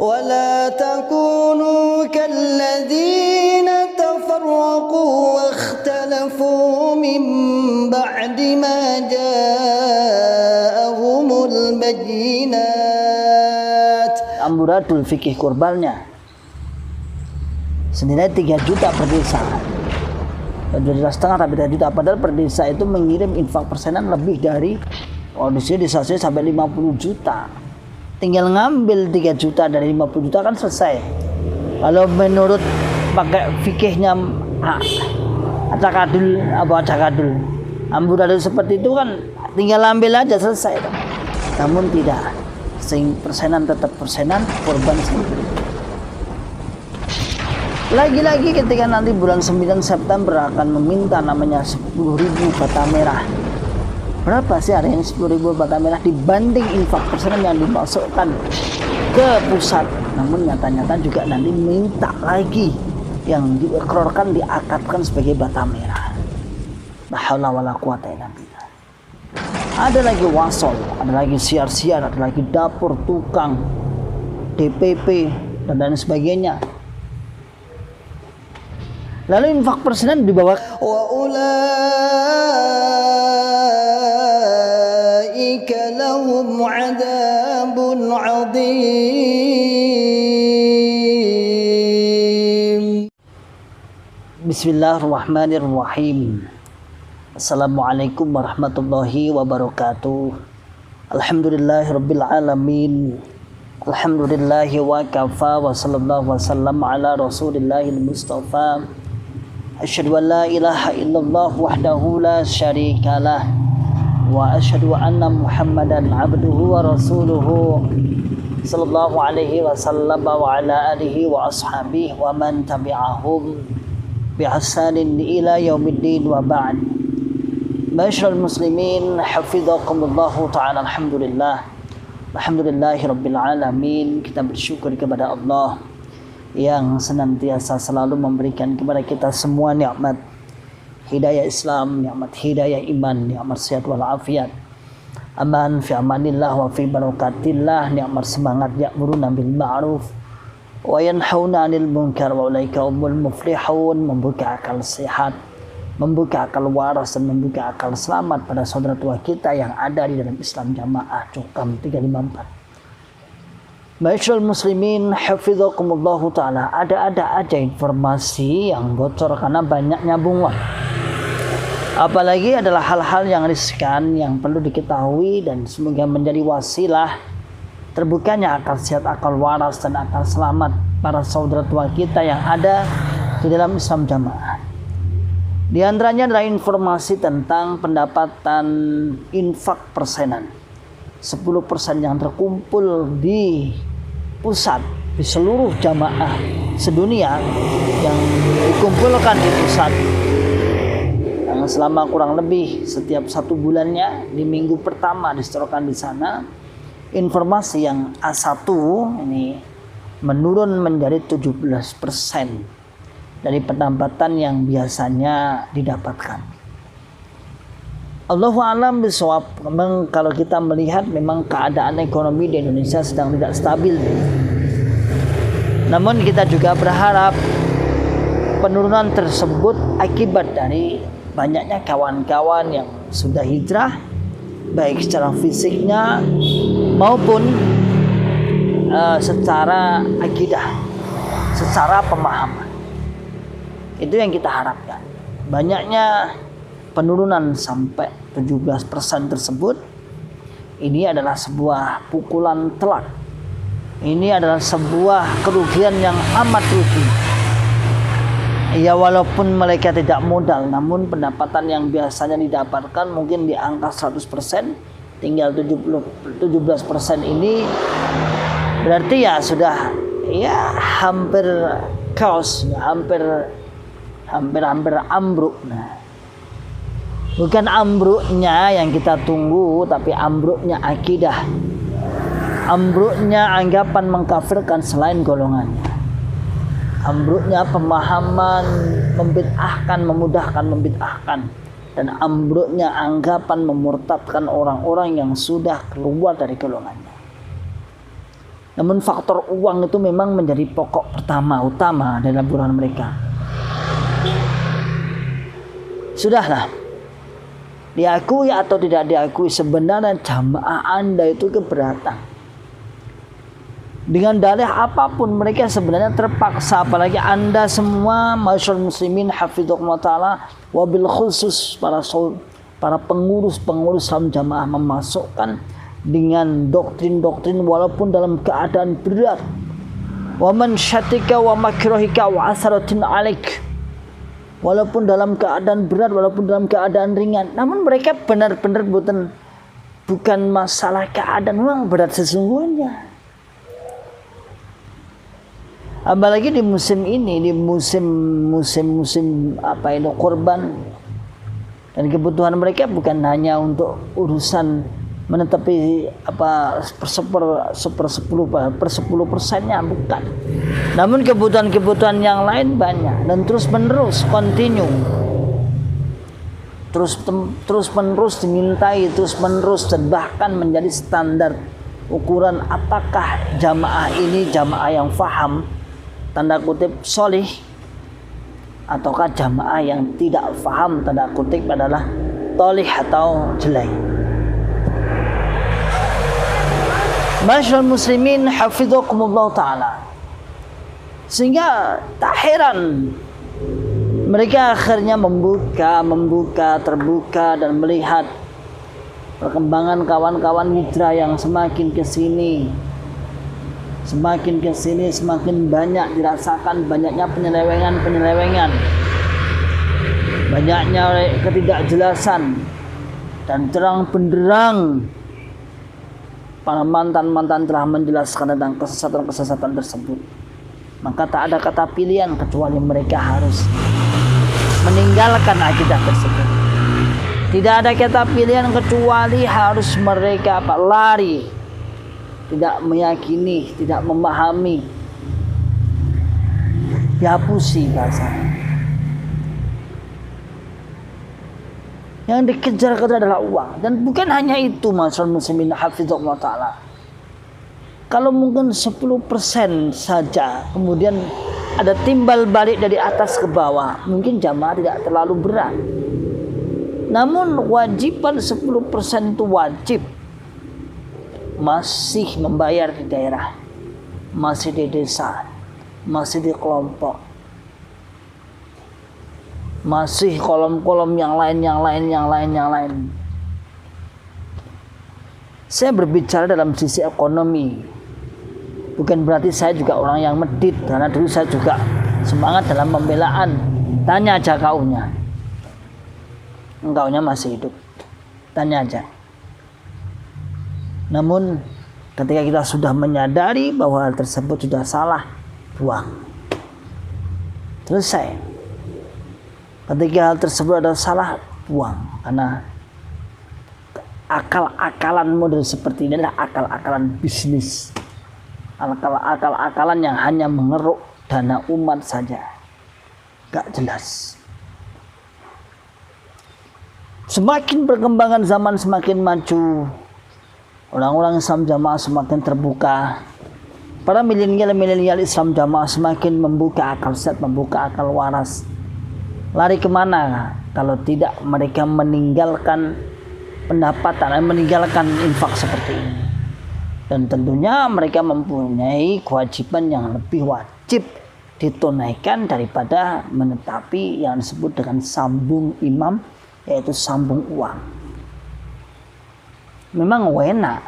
ولا تكونوا كالذين تفرقوا واختلفوا من بعد ما جاءهم البينات. Amuratul fikih kurbalnya senilai 3 juta per desa. 2,5 juta tapi 3 juta, padahal per desa itu mengirim infak persenan lebih dari di sini desa saya sampai 50 juta. Tinggal ngambil 3 juta dari 50 juta kan selesai. Kalau menurut pakai fikihnya acakadul amburadul seperti itu kan tinggal ambil aja selesai. Namun tidak, persenan tetap persenan, korban sendiri. Lagi-lagi ketika nanti bulan 9 September akan meminta namanya 10.000 bata merah. Berapa sih harganya 10.000 bata merah dibanding infak persenan yang dimasukkan ke pusat? Namun nyata-nyata juga nanti minta lagi yang diekrorkan, diakadkan sebagai bata merah. La haula wala quwata illa billah. Ada lagi wasol, ada lagi siar-siar, ada lagi dapur, tukang, DPP dan lain sebagainya. Lalu infak persenan dibawa wa ulaika lahum adzabun adzim. Bismillahirrahmanirrahim. Assalamualaikum warahmatullahi wabarakatuh. Alhamdulillahirabbil alamin. Alhamdulillahi wa kafa wa sallallahu wasallam ala rasulillahil mustafa. Asyhadu an la ilaha illallah wahdahu la syarikalah wa asyhadu anna Muhammadan abduhu wa rasuluhu sallallahu alaihi wasallam wa ala alihi wa ashabihi wa man tabi'ahum bi ihsanin ila yaumiddin wa ba'd. Ma'asyiral muslimin hafizakumullahu taala. Alhamdulillahi rabbil alamin. Kita bersyukur kepada Allah yang senantiasa selalu memberikan kepada kita semua nikmat hidayah Islam, nikmat hidayah iman, nikmat sehat wal afiat, aman fi amanillah wa fi barakatillah, nikmat semangat ya'muruna bil ma'ruf wa yanhauna 'anil munkar wa ulaika humul muflihun. Membuka akal sehat, membuka akal waras dan membuka akal selamat pada saudara tua kita yang ada di dalam Islam Jamaah Cokam 354. Ma'asyiral muslimin hafizakumullahu taala. Ada aja informasi yang bocor karena banyak nyambung waktu. Apalagi adalah hal-hal yang riskan yang perlu diketahui dan semoga menjadi wasilah terbukanya akal sehat, akal waras dan akal selamat para saudara tua kita yang ada di dalam Islam Jamaah. Di antaranya adalah informasi tentang pendapatan infak persenan. 10% yang terkumpul di pusat, di seluruh jamaah sedunia yang dikumpulkan di pusat, yang selama kurang lebih setiap 1 bulannya di minggu pertama disetorkan di sana. Informasi yang A1 ini menurun menjadi 17% dari pendapatan yang biasanya didapatkan. Allahu a'lam bishawab. Memang kalau kita melihat memang keadaan ekonomi di Indonesia sedang tidak stabil. Namun kita juga berharap penurunan tersebut akibat dari banyaknya kawan-kawan yang sudah hijrah, baik secara fisiknya maupun secara akidah, secara pemahaman. Itu yang kita harapkan. Banyaknya penurunan sampai 17% tersebut, ini adalah sebuah pukulan telak. Ini adalah sebuah kerugian yang amat rugi. Ya walaupun mereka tidak modal, namun pendapatan yang biasanya didapatkan mungkin di angka 100%, tinggal 17% ini berarti ya sudah ya hampir chaos, hampir ambruk. Nah, bukan ambruknya yang kita tunggu, tapi ambruknya akidah, ambruknya anggapan mengkafirkan selain golongannya, ambruknya pemahaman membid'ahkan, memudahkan membid'ahkan, dan ambruknya anggapan memurtadkan orang-orang yang sudah keluar dari golongannya. Namun faktor uang itu memang menjadi pokok utama dalam buruan mereka. Sudahlah, diakui atau tidak diakui, sebenarnya jamaah Anda itu keberatan. Dengan dalih apapun mereka sebenarnya terpaksa, apalagi Anda semua masyarakat muslimin hafidhakumullah ta'ala, wabil khusus para pengurus Islam jamaah memasukkan dengan doktrin-doktrin walaupun dalam keadaan berat. Wa man syatika wa makrahika wa asaratin alaik. Walaupun dalam keadaan berat, walaupun dalam keadaan ringan, namun mereka benar-benar bukan masalah keadaan memang berat sesungguhnya. Apalagi di musim ini, di musim kurban, dan kebutuhan mereka bukan hanya untuk urusan menetapi per 10%-nya, bukan. Namun kebutuhan-kebutuhan yang lain banyak dan terus menerus continue. Terus menerus dimintai, terus menerus, dan bahkan menjadi standar ukuran apakah jamaah ini jamaah yang faham, tanda kutip solih, ataukah jamaah yang tidak faham, tanda kutip adalah tolih atau jelek. Masyaallah muslimin hafidhakumullah ta'ala. Sehingga tak heran mereka akhirnya terbuka dan melihat perkembangan kawan-kawan mitra yang semakin kesini semakin banyak dirasakan banyaknya penyelewengan, banyaknya ketidakjelasan, dan terang benderang para mantan telah menjelaskan tentang kesesatan tersebut. Maka tak ada kata pilihan kecuali mereka harus meninggalkan akidah tersebut. Tidak ada kata pilihan kecuali harus mereka lari, tidak meyakini, tidak memahami, dihapusi bahasanya. Yang dikejar adalah uang, dan bukan hanya itu, masyaallah muslimin hafizahullah ta'ala. Kalau mungkin 10% saja kemudian ada timbal balik dari atas ke bawah, mungkin jamaah tidak terlalu berat. Namun wajiban 10% itu wajib masih membayar di daerah, masih di desa, masih di kelompok, masih kolom-kolom yang lain. Saya berbicara dalam sisi ekonomi, bukan berarti saya juga orang yang medit, karena dulu saya juga semangat dalam pembelaan. Tanya aja kaunya masih hidup, tanya aja. Namun ketika kita sudah menyadari bahwa hal tersebut sudah salah, buang, selesai. Ketika hal tersebut ada salah, buang. Karena akal-akalan model seperti ini adalah akal-akalan bisnis, akal-akalan yang hanya mengeruk dana umat saja, gak jelas. Semakin perkembangan zaman semakin maju, orang-orang Islam jamaah semakin terbuka. Para milenial Islam jamaah semakin membuka akal sehat, membuka akal waras. Lari kemana kalau tidak mereka meninggalkan pendapatan, meninggalkan infak seperti ini. Dan tentunya mereka mempunyai kewajiban yang lebih wajib ditunaikan daripada menetapi yang disebut dengan sambung imam, yaitu sambung uang. Memang enak,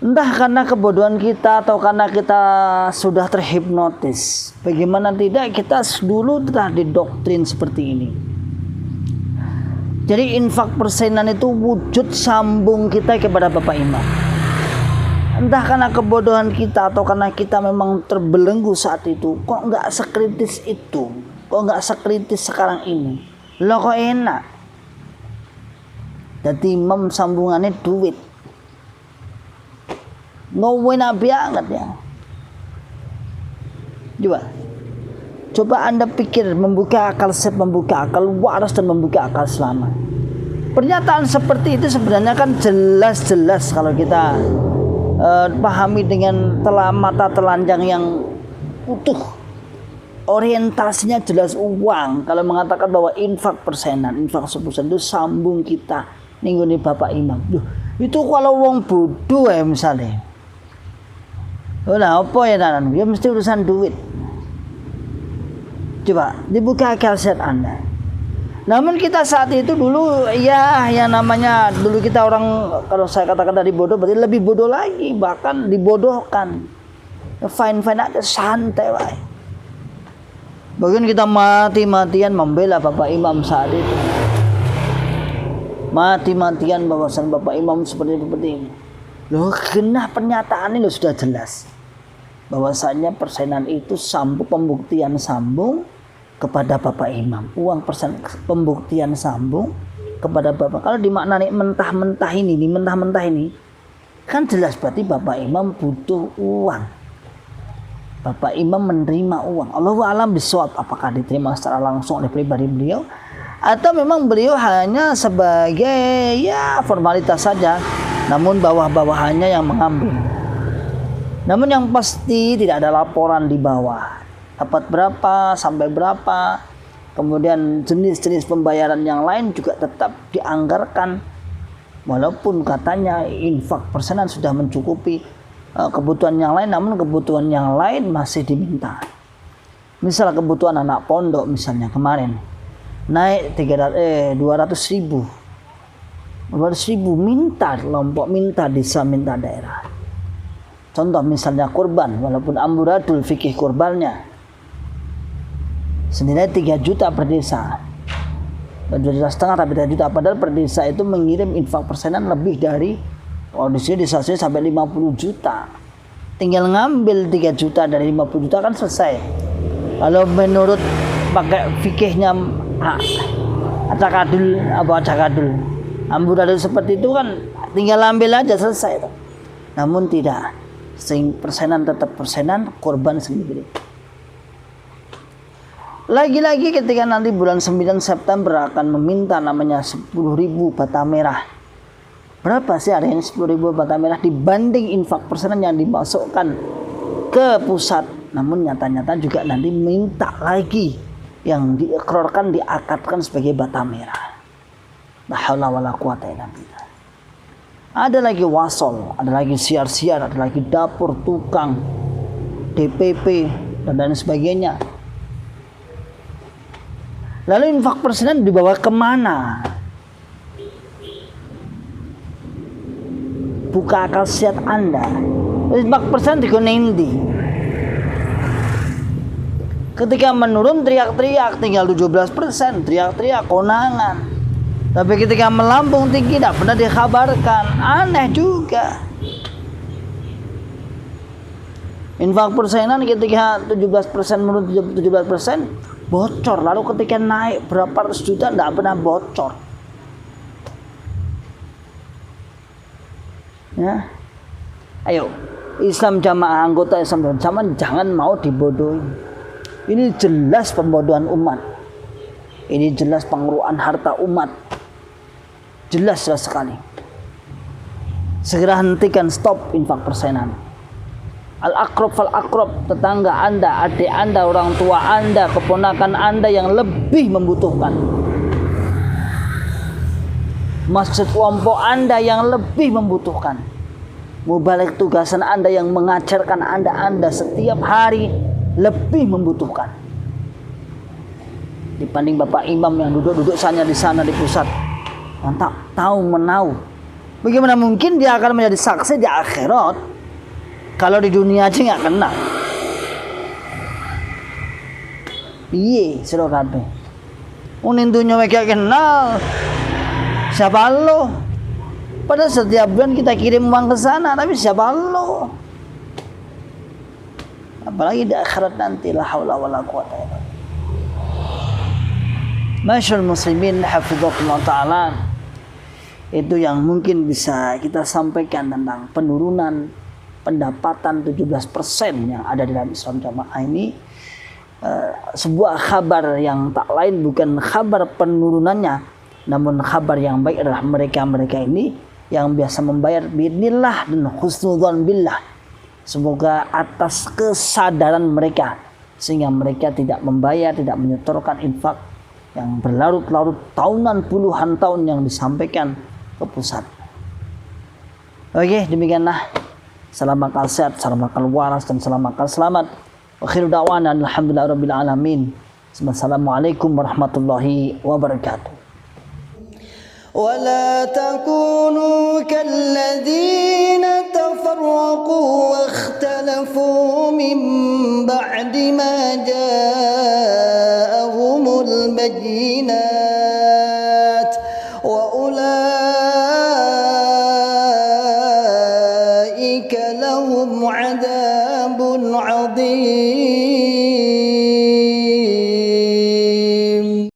entah karena kebodohan kita atau karena kita sudah terhipnotis. Bagaimana tidak, kita dulu telah didoktrin seperti ini. Jadi infak persenan itu wujud sambung kita kepada Bapak Imam. Entah karena kebodohan kita atau karena kita memang terbelenggu saat itu. Kok nggak sekritis itu? Kok nggak sekritis sekarang ini? Loh kok enak? Jadi imam sambungannya duit. Enak banget ya. Coba Anda pikir, membuka akal sehat, membuka akal waras, dan membuka akal selamat. Pernyataan seperti itu sebenarnya kan jelas-jelas kalau kita pahami dengan mata telanjang yang utuh. Orientasinya jelas uang. Kalau mengatakan bahwa infak persenan, infak 10% itu sambung kita ningguni Bapak Imam. Duh, itu kalau wong bodoh ya misalnya. Nah, apa ya nanan? Ya mesti urusan duit. Coba dibuka akal sehat Anda. Namun kita saat itu dulu ya yang namanya dulu kita orang, kalau saya katakan tadi bodoh berarti lebih bodoh lagi, bahkan dibodohkan. Fine aja, santai wae. Bagian kita mati-matian membela Bapak Imam saat itu. Mati-matian bahwasan Bapak Imam seperti ini. Loh, kena pernyataan ini sudah jelas. Bahwasanya persenan itu sambung, pembuktian sambung kepada Bapak Imam. Uang persen pembuktian sambung kepada Bapak. Kalau dimaknai mentah-mentah ini kan jelas berarti Bapak Imam butuh uang. Bapak Imam menerima uang. Allahu a'lam bishawab, apakah diterima secara langsung oleh pribadi beliau atau memang beliau hanya sebagai ya formalitas saja, namun bawah-bawahannya yang mengambil. Namun yang pasti tidak ada laporan di bawah. Dapat berapa, sampai berapa. Kemudian jenis-jenis pembayaran yang lain juga tetap dianggarkan. Walaupun katanya infak persenan sudah mencukupi kebutuhan yang lain, namun kebutuhan yang lain masih diminta. Misal kebutuhan anak pondok misalnya kemarin naik 200.000 minta kelompok, minta desa, minta daerah. Contoh misalnya kurban, walaupun amburadul fikih kurbannya senilai 3 juta per desa, 2,5 juta tapi 3 juta, padahal per desa itu mengirim infak persenan lebih dari di sini desa saya sampai 50 juta. Tinggal ngambil 3 juta dari 50 juta kan selesai. Kalau menurut pakai fikihnya acakadul amburadul seperti itu kan tinggal ambil aja selesai. Namun tidak. Persenan tetap persenan, korban sendiri. Lagi-lagi ketika nanti bulan 9 September akan meminta namanya 10.000 bata merah. Berapa sih ada yang 10.000 bata merah dibanding infak persenan yang dimasukkan ke pusat. Namun nyata-nyata juga nanti minta lagi yang diikrarkan, diakadkan sebagai bata merah. La haula wala quwata illa billah. Ada lagi wasol, ada lagi siar-siar, ada lagi dapur, tukang, DPP, dan lain sebagainya. Lalu infak persenan dibawa kemana? Buka akal sehat Anda. Infak persenan digunakan di. Ketika menurun teriak-teriak tinggal 17%, teriak-teriak konangan. Tapi ketika melambung tinggi tidak pernah dikabarkan. Aneh juga. Infak persenan ketika 17% menurun 17% bocor. Lalu ketika naik berapa ratus juta tidak pernah bocor. Ya. Ayo, Islam jamaah, anggota Islam jamaah jangan mau dibodohi. Ini jelas pembodohan umat. Ini jelas pengeruan harta umat. Jelas sekali. Segera hentikan, stop infak persenan. Al-aqrab fal-aqrab, tetangga Anda, adik Anda, orang tua Anda, keponakan Anda yang lebih membutuhkan. Masjid kelompok Anda yang lebih membutuhkan. Mubalik tugasan Anda yang mengajarkan Anda setiap hari lebih membutuhkan. Dibanding Bapak Imam yang duduk-duduk saja di sana di pusat. Yang tak tahu menau. Bagaimana mungkin dia akan menjadi saksi di akhirat kalau di dunia aja nggak kena? Iya, saudara kabeh. Unintunya mereka kenal. Siapa lo? Padahal setiap bulan kita kirim uang ke sana, tapi siapa lo? Apalagi di akhirat nanti, la haula wala quwata illa billah. Masyaallah muslimin hafizakumullah taala. Itu yang mungkin bisa kita sampaikan tentang penurunan pendapatan 17% yang ada di dalam Islam jamaah ini. Sebuah kabar yang tak lain bukan kabar penurunannya, namun kabar yang baik adalah mereka ini yang biasa membayar biidznillah dan husnudzon billah. Semoga atas kesadaran mereka sehingga mereka tidak membayar, tidak menyetorkan infak yang berlarut-larut tahunan puluhan tahun yang disampaikan ke pusat. Oke, demikianlah. Salam akal sehat, salam akal waras, dan salam akal selamat. Wa akhiru da'wana alhamdulillahirabbil alamin. Assalamualaikum warahmatullahi wabarakatuh. ولا تكونوا